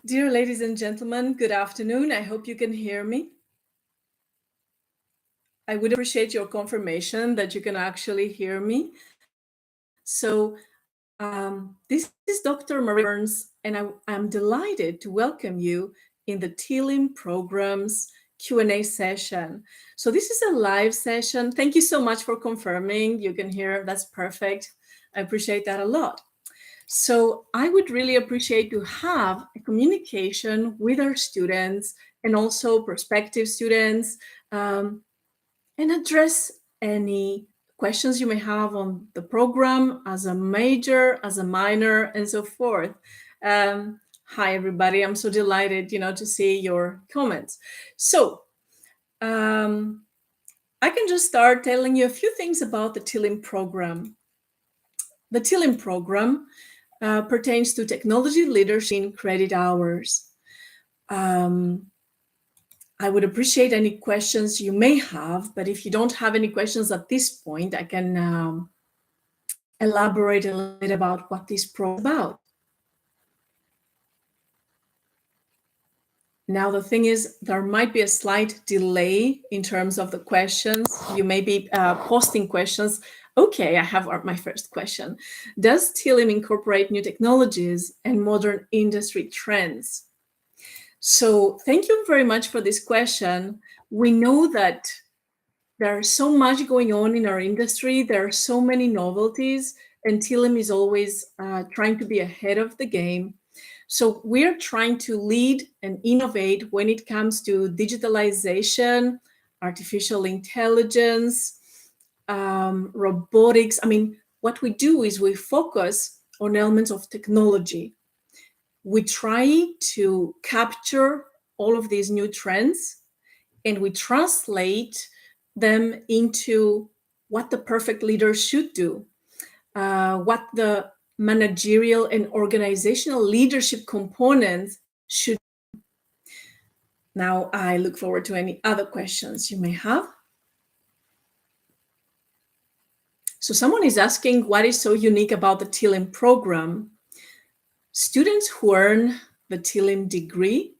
Dear ladies and gentlemen, good afternoon. I hope you can hear me. I would appreciate your confirmation that you can actually hear me. So, this is Dr. Marie Burns, and I'm delighted to welcome you in the TLIM Program's Q&A session. So this is a live session. Thank you so much for confirming. You can hear, that's perfect. I appreciate that a lot. So I would really appreciate to have a communication with our students and also prospective students and address any questions you may have on the program as a major, as a minor, and so forth. Hi, everybody. I'm so delighted, to see your comments. So I can just start telling you a few things about the TLIM program. The TLIM program pertains to technology leadership in credit hours. I would appreciate any questions you may have, but if you don't have any questions at this point, I can elaborate a little bit about what this program is about. Now, the thing is, there might be a slight delay in terms of the questions. You may be posting questions. Okay, I have my first question. Does TLIM incorporate new technologies and modern industry trends? So thank you very much for this question. We know that there's so much going on in our industry. There are so many novelties, and TLIM is always trying to be ahead of the game. So we're trying to lead and innovate when it comes to digitalization, artificial intelligence, robotics. I mean, what we do is we focus on elements of technology. We try to capture all of these new trends and we translate them into what the perfect leader should do, what the managerial and organizational leadership components should do. Now, I look forward to any other questions you may have. So someone is asking what is so unique about the TLIM program. Students who earn the TLIM degree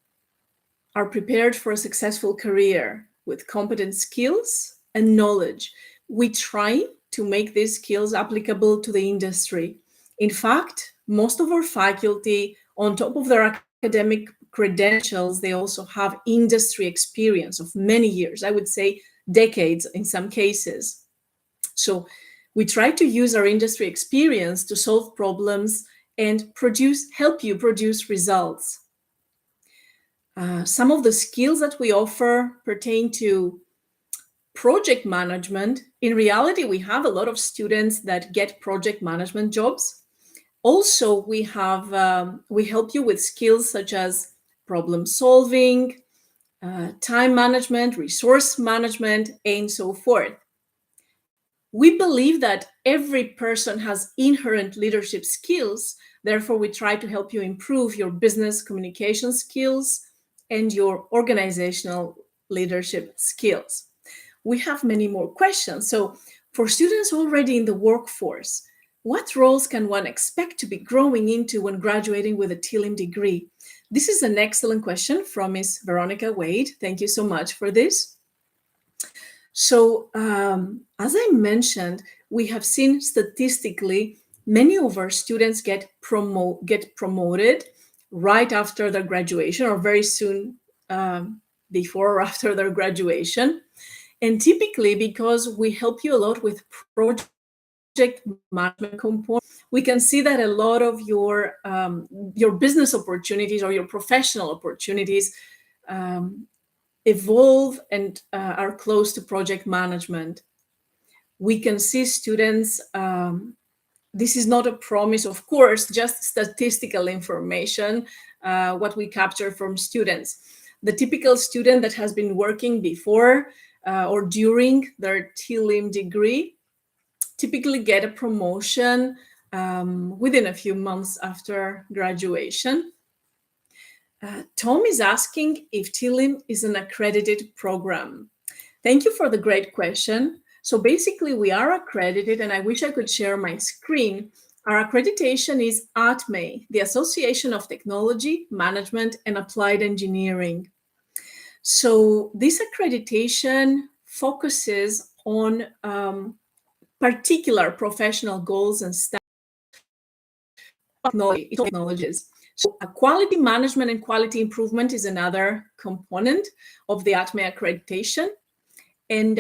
are prepared for a successful career with competent skills and knowledge. We try to make these skills applicable to the industry. In fact, most of our faculty, on top of their academic credentials, they also have industry experience of many years, I would say decades in some cases. So we try to use our industry experience to solve problems and help you produce results. Some of the skills that we offer pertain to project management. In reality, we have a lot of students that get project management jobs. Also, we help you with skills such as problem solving, time management, resource management, and so forth. We believe that every person has inherent leadership skills. Therefore, we try to help you improve your business communication skills and your organizational leadership skills. We have many more questions. So for students already in the workforce, what roles can one expect to be growing into when graduating with a TLIM degree? This is an excellent question from Ms. Veronica Wade. Thank you so much for this. So as I mentioned, we have seen statistically many of our students get promoted right after their graduation or very soon before or after their graduation. And typically, because we help you a lot with project management components, we can see that a lot of your business opportunities or your professional opportunities evolve and are close to project management. We can see students, this is not a promise, of course, just statistical information, what we capture from students. The typical student that has been working before or during their TLIM degree typically get a promotion within a few months after graduation. Tom is asking if TLIM is an accredited program. Thank you for the great question. So basically, we are accredited, and I wish I could share my screen. Our accreditation is ATME, the Association of Technology, Management, and Applied Engineering. So this accreditation focuses on particular professional goals and technologies. So quality management and quality improvement is another component of the ATME accreditation. And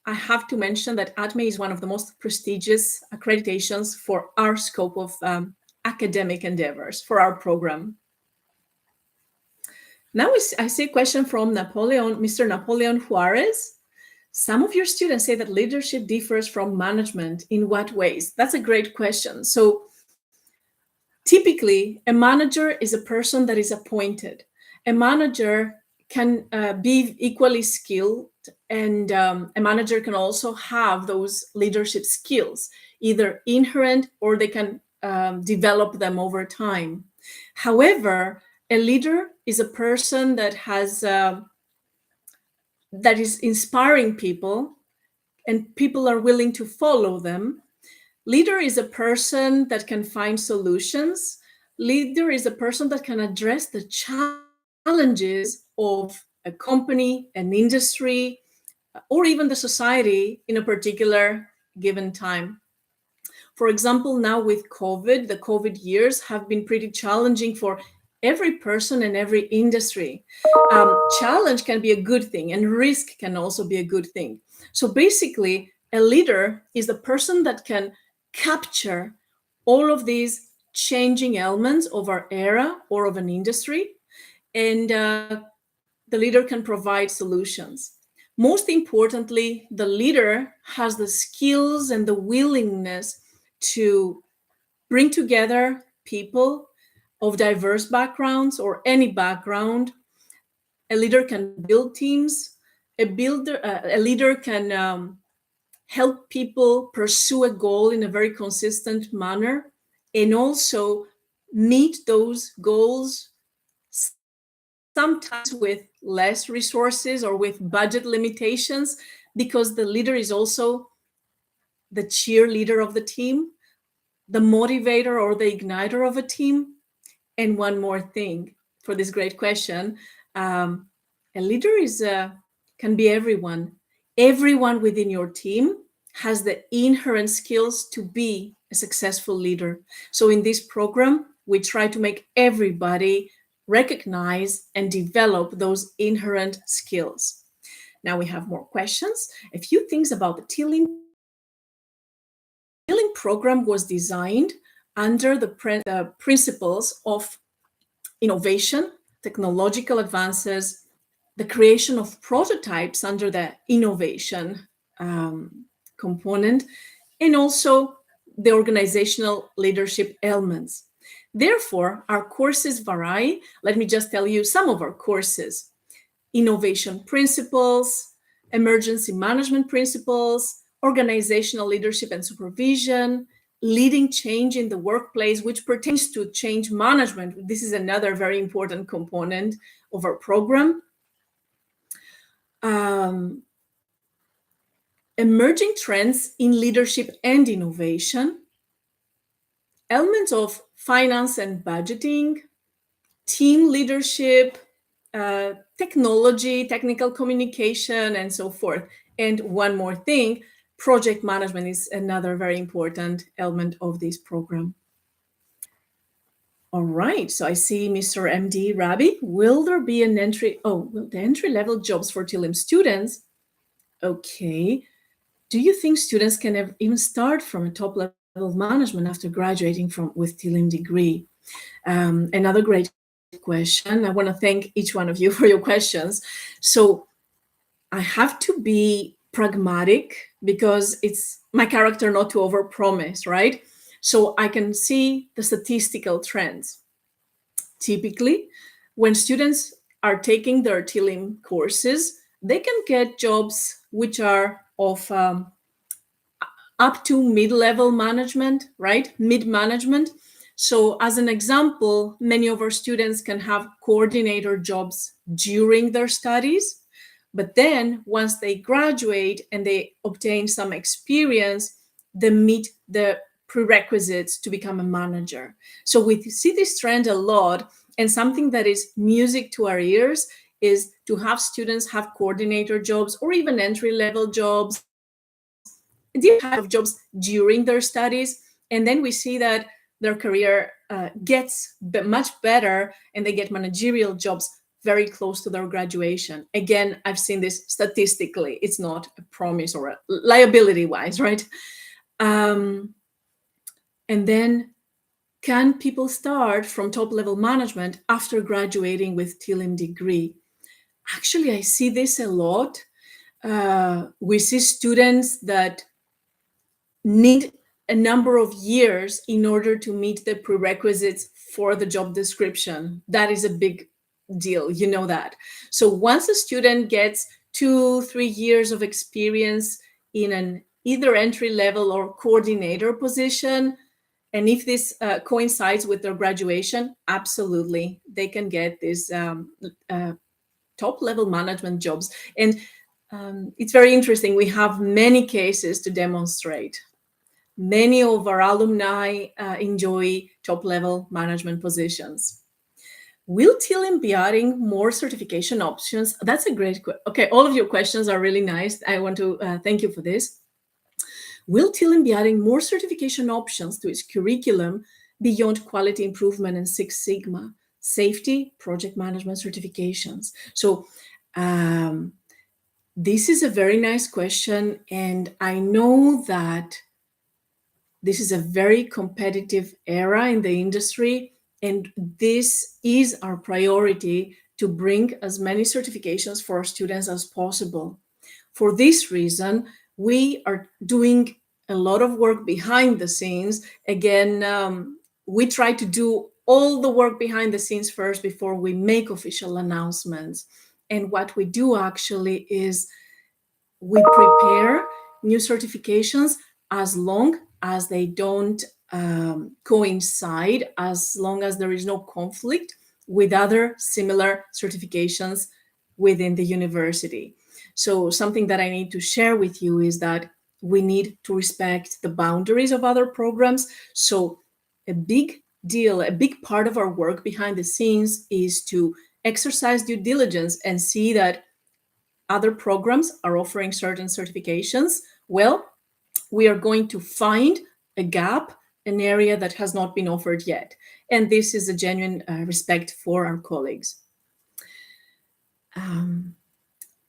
I have to mention that ATME is one of the most prestigious accreditations for our scope of academic endeavors for our program. Now I see a question from Mr. Napoleon Juarez. Some of your students say that leadership differs from management. In what ways? That's a great question. So typically, a manager is a person that is appointed. A manager can be equally skilled, and a manager can also have those leadership skills, either inherent or they can develop them over time. However, a leader is a person that is inspiring people, and people are willing to follow them. Leader is a person that can find solutions. Leader is a person that can address the challenges of a company, an industry, or even the society in a particular given time. For example, now with COVID, the COVID years have been pretty challenging for every person and every industry. Challenge can be a good thing, and risk can also be a good thing. So basically, a leader is the person that can capture all of these changing elements of our era or of an industry, and the leader can provide solutions. Most importantly, the leader has the skills and the willingness to bring together people of diverse backgrounds or any background. A leader can build teams. A leader can help people pursue a goal in a very consistent manner, and also meet those goals sometimes with less resources or with budget limitations, because the leader is also the cheerleader of the team, the motivator or the igniter of a team. And one more thing for this great question, a leader can be everyone. Everyone within your team has the inherent skills to be a successful leader. So in this program, we try to make everybody recognize and develop those inherent skills. Now we have more questions. A few things about the TLIM. TLIM program was designed under the principles of innovation, technological advances, the creation of prototypes under the innovation component, and also the organizational leadership elements. Therefore, our courses vary. Let me just tell you some of our courses: innovation principles, emergency management principles, organizational leadership and supervision, leading change in the workplace, which pertains to change management. This is another very important component of our program. Emerging trends in leadership and innovation, elements of finance and budgeting, team leadership, technology, technical communication, and so forth. And one more thing, project management is another very important element of this program. All right, so I see Mr. MD Rabi. Will there be an the entry-level jobs for TLIM students? Okay. Do you think students can even start from a top-level management after graduating with TLIM degree? Another great question. I want to thank each one of you for your questions. So I have to be pragmatic because it's my character not to overpromise, right? So I can see the statistical trends. Typically, when students are taking their TLIM courses, they can get jobs which are of up to mid-level management, right? Mid-management. So as an example, many of our students can have coordinator jobs during their studies, but then once they graduate and they obtain some experience, they meet the prerequisites to become a manager. So we see this trend a lot, and something that is music to our ears is to have students have coordinator jobs or even entry-level jobs, different types of jobs during their studies, and then we see that their career gets much better and they get managerial jobs very close to their graduation. Again, I've seen this statistically. It's not a promise or a liability wise, right? And then can people start from top level management after graduating with TLIM degree? Actually, I see this a lot. We see students that need a number of years in order to meet the prerequisites for the job description. That is a big deal, you know that. So once a student gets 2-3 years of experience in an either entry level or coordinator position, and if this coincides with their graduation, absolutely, they can get these top level management jobs. And it's very interesting. We have many cases to demonstrate. Many of our alumni enjoy top-level management positions. Will TLIM be adding more certification options? That's a great question. Okay, all of your questions are really nice. I want to thank you for this. Will TLIM be adding more certification options to its curriculum beyond quality improvement and Six Sigma, safety, project management certifications? So this is a very nice question, and I know that this is a very competitive era in the industry, and this is our priority to bring as many certifications for our students as possible. For this reason, we are doing a lot of work behind the scenes. Again, we try to do all the work behind the scenes first before we make official announcements. And what we do actually is we prepare new certifications as long as they don't coincide, as long as there is no conflict with other similar certifications within the university. So something that I need to share with you is that we need to respect the boundaries of other programs. So a big deal, a big part of our work behind the scenes is to exercise due diligence and see that other programs are offering certain certifications. Well, we are going to find a gap, an area that has not been offered yet. And this is a genuine respect for our colleagues.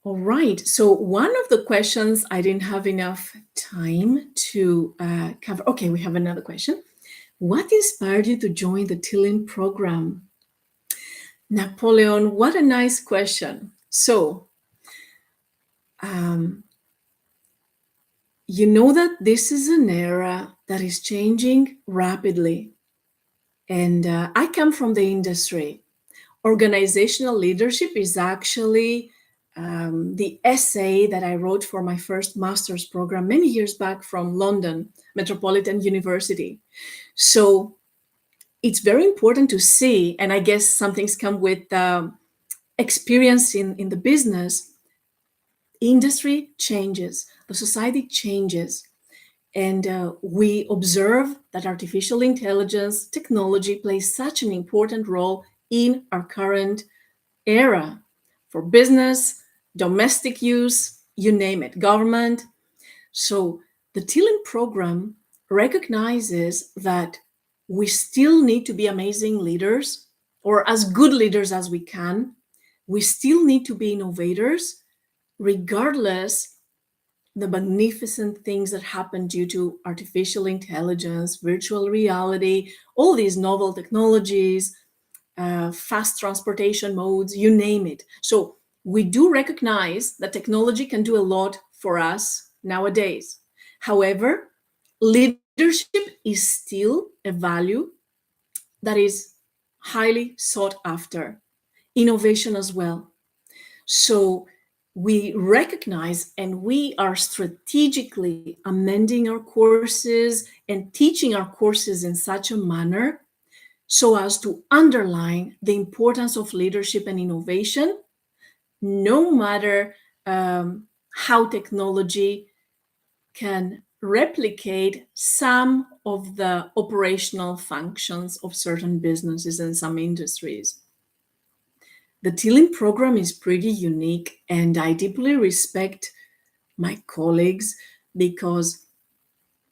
All right, so one of the questions I didn't have enough time to cover. Okay, we have another question. What inspired you to join the TLIM program? Napoleon, what a nice question. So, you know that this is an era that is changing rapidly. And I come from the industry. Organizational leadership is actually the essay that I wrote for my first master's program many years back from London Metropolitan University. So it's very important to see, and I guess some things come with experience in the business. Industry changes, the society changes, and we observe that artificial intelligence technology plays such an important role in our current era for business, domestic use, you name it, government. So the TLIM program recognizes that we still need to be amazing leaders, or as good leaders as we can. We still need to be innovators, regardless the magnificent things that happen due to artificial intelligence, virtual reality, all these novel technologies, fast transportation modes, you name it. So we do recognize that technology can do a lot for us nowadays. However, leadership is still a value that is highly sought after, innovation as well. So we recognize and we are strategically amending our courses and teaching our courses in such a manner so as to underline the importance of leadership and innovation, no matter how technology can replicate some of the operational functions of certain businesses and some industries. The TLIM program is pretty unique, and I deeply respect my colleagues because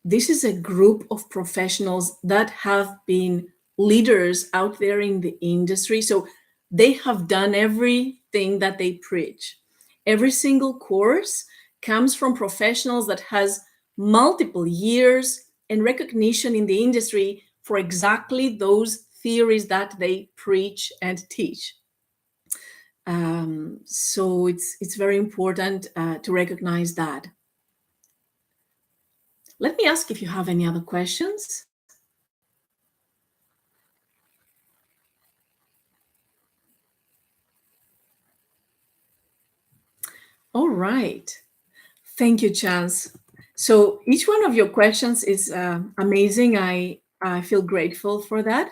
this is a group of professionals that have been leaders out there in the industry. So they have done everything that they preach. Every single course comes from professionals that has multiple years and recognition in the industry for exactly those theories that they preach and teach. So it's very important to recognize that. Let me ask if you have any other questions. All right. Thank you, Chance. So each one of your questions is amazing. I feel grateful for that.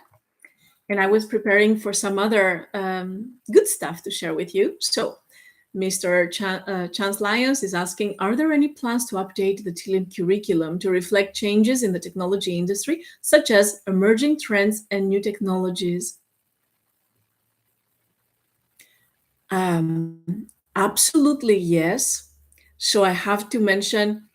And I was preparing for some other good stuff to share with you. So Mr. Chance Lyons is asking, are there any plans to update the TLIM curriculum to reflect changes in the technology industry, such as emerging trends and new technologies? Absolutely, yes. So I have to mention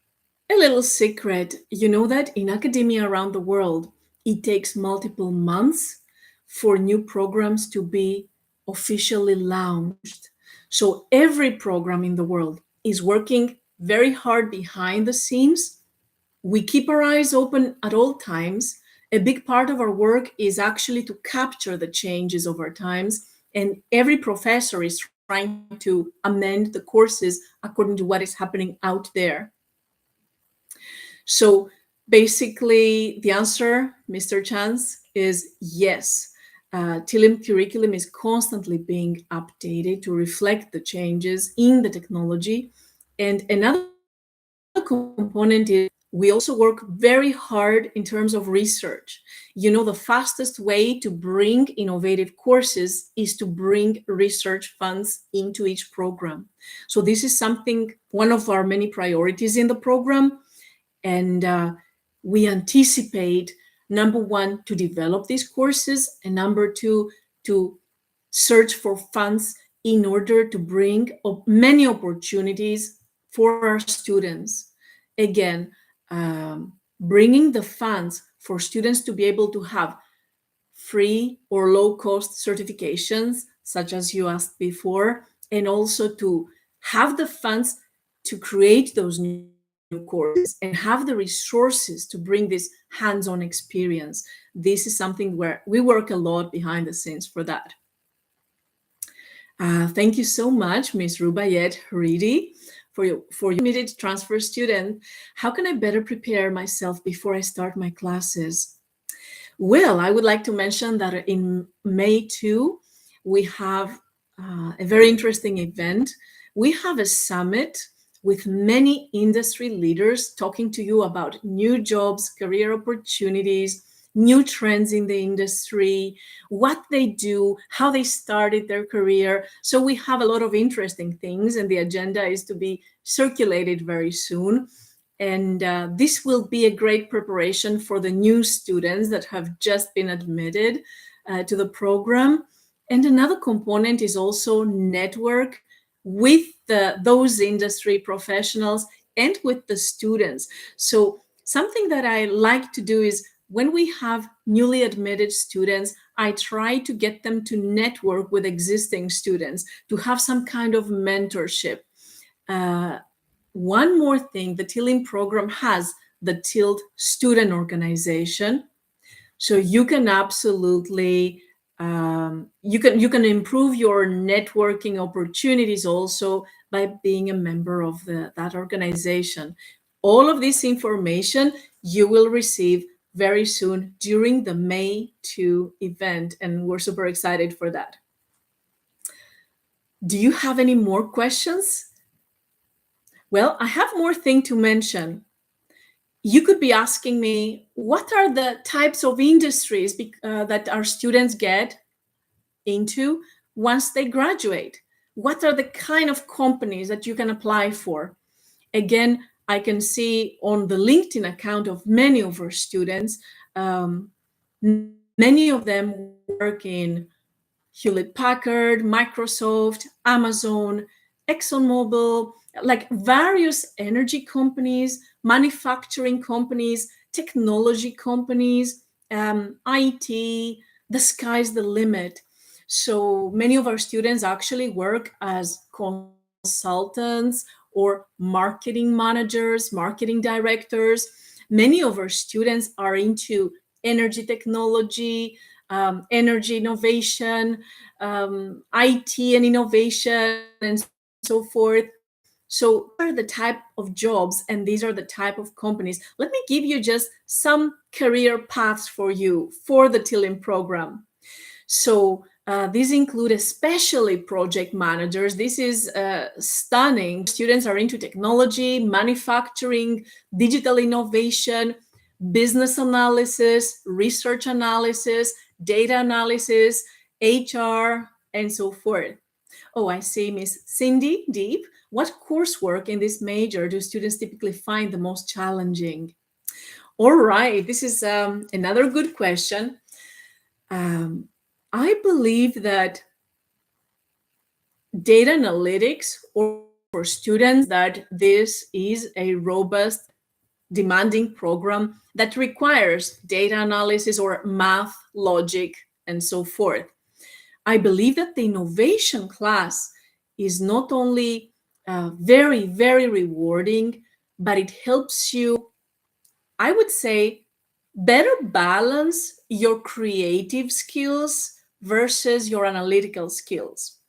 a little secret. You know that in academia around the world, it takes multiple months for new programs to be officially launched. So every program in the world is working very hard behind the scenes. We keep our eyes open at all times. A big part of our work is actually to capture the changes over times, and every professor is trying to amend the courses according to what is happening out there. So basically, the answer, Mr. Chance, is yes. TLIM curriculum is constantly being updated to reflect the changes in the technology. And another component is we also work very hard in terms of research. You know, the fastest way to bring innovative courses is to bring research funds into each program. So this is something, one of our many priorities in the program. And we anticipate, number one, to develop these courses, and number two, to search for funds in order to bring many opportunities for our students. Again, bringing the funds for students to be able to have free or low cost certifications, such as you asked before, and also to have the funds to create those new courses and have the resources to bring this hands-on experience. This is something where we work a lot behind the scenes for that. Thank you so much, Ms. Rubayet Haridi, for your committed transfer student. How can I better prepare myself before I start my classes? Well, I would like to mention that in May 2, we have a very interesting event. We have a summit with many industry leaders talking to you about new jobs, career opportunities, new trends in the industry, what they do, how they started their career. So we have a lot of interesting things, and the agenda is to be circulated very soon. And this will be a great preparation for the new students that have just been admitted to the program. And another component is also network with those industry professionals and with the students. So something that I like to do is when we have newly admitted students, I try to get them to network with existing students, to have some kind of mentorship. One more thing, the TLIM program has the TILT student organization. So you can absolutely, you can improve your networking opportunities also by being a member of that organization. All of this information you will receive very soon during the May 2 event, and we're super excited for that. Do you have any more questions? Well, I have more thing to mention. You could be asking me, what are the types of industries that our students get into once they graduate? What are the kind of companies that you can apply for? Again, I can see on the LinkedIn account of many of our students, many of them work in Hewlett Packard, Microsoft, Amazon, ExxonMobil, like various energy companies, manufacturing companies, technology companies, IT. The sky's the limit. So many of our students actually work as consultants or marketing managers, marketing directors. Many of our students are into energy technology, energy innovation, IT and innovation, and so forth. So these are the type of jobs and these are the type of companies. Let me give you just some career paths for you for the TLIM program. So these include especially project managers. This is stunning. Students are into technology, manufacturing, digital innovation, business analysis, research analysis, data analysis, HR, and so forth. Oh, I see, Miss Cindy Deep. What coursework in this major do students typically find the most challenging? All right, this is another good question. I believe that data analytics, or for students, that this is a robust, demanding program that requires data analysis or math, logic, and so forth. I believe that the innovation class is not only very, very rewarding, but it helps you, I would say, better balance your creative skills versus your analytical skills.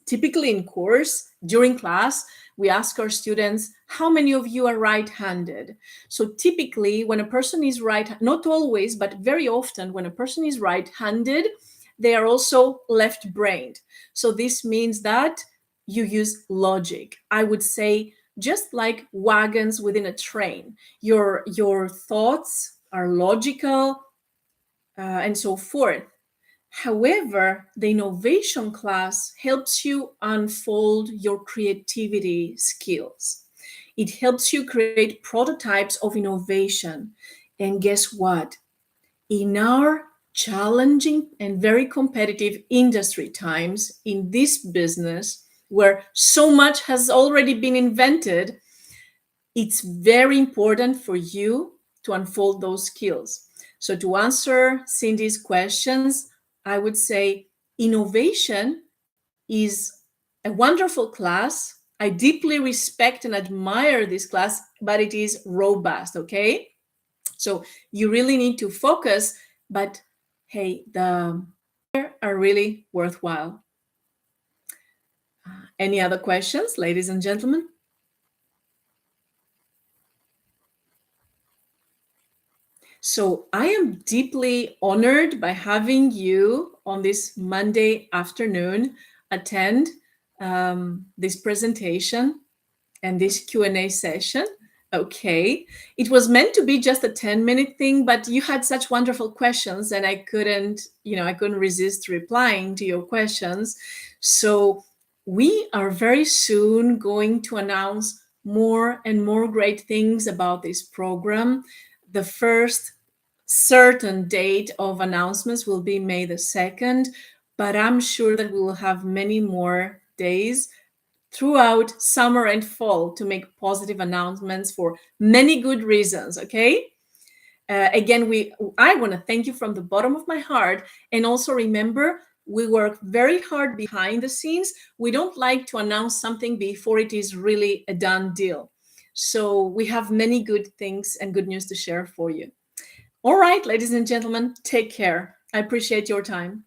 Typically in course, during class, we ask our students, how many of you are right-handed? So typically when a person is right, not always, but very often when a person is right-handed, they are also left-brained. So this means that you use logic. I would say just like wagons within a train, your thoughts are logical, and so forth. However, the innovation class helps you unfold your creativity skills. It helps you create prototypes of innovation. And guess what? In our challenging and very competitive industry times, in this business where so much has already been invented, it's very important for you to unfold those skills. So, to answer Cindy's questions, I would say innovation is a wonderful class. I deeply respect and admire this class, but it is robust, okay? So, you really need to focus, but hey, the are really worthwhile. Any other questions, ladies and gentlemen? So I am deeply honored by having you on this Monday afternoon attend this presentation and this Q&A session. Okay, it was meant to be just a 10-minute thing, but you had such wonderful questions and I couldn't resist replying to your questions. So we are very soon going to announce more and more great things about this program. The first certain date of announcements will be May the 2nd, but I'm sure that we will have many more days throughout summer and fall to make positive announcements for many good reasons, okay? Again, I want to thank you from the bottom of my heart. And also remember, we work very hard behind the scenes. We don't like to announce something before it is really a done deal. So we have many good things and good news to share for you. All right, ladies and gentlemen, take care. I appreciate your time.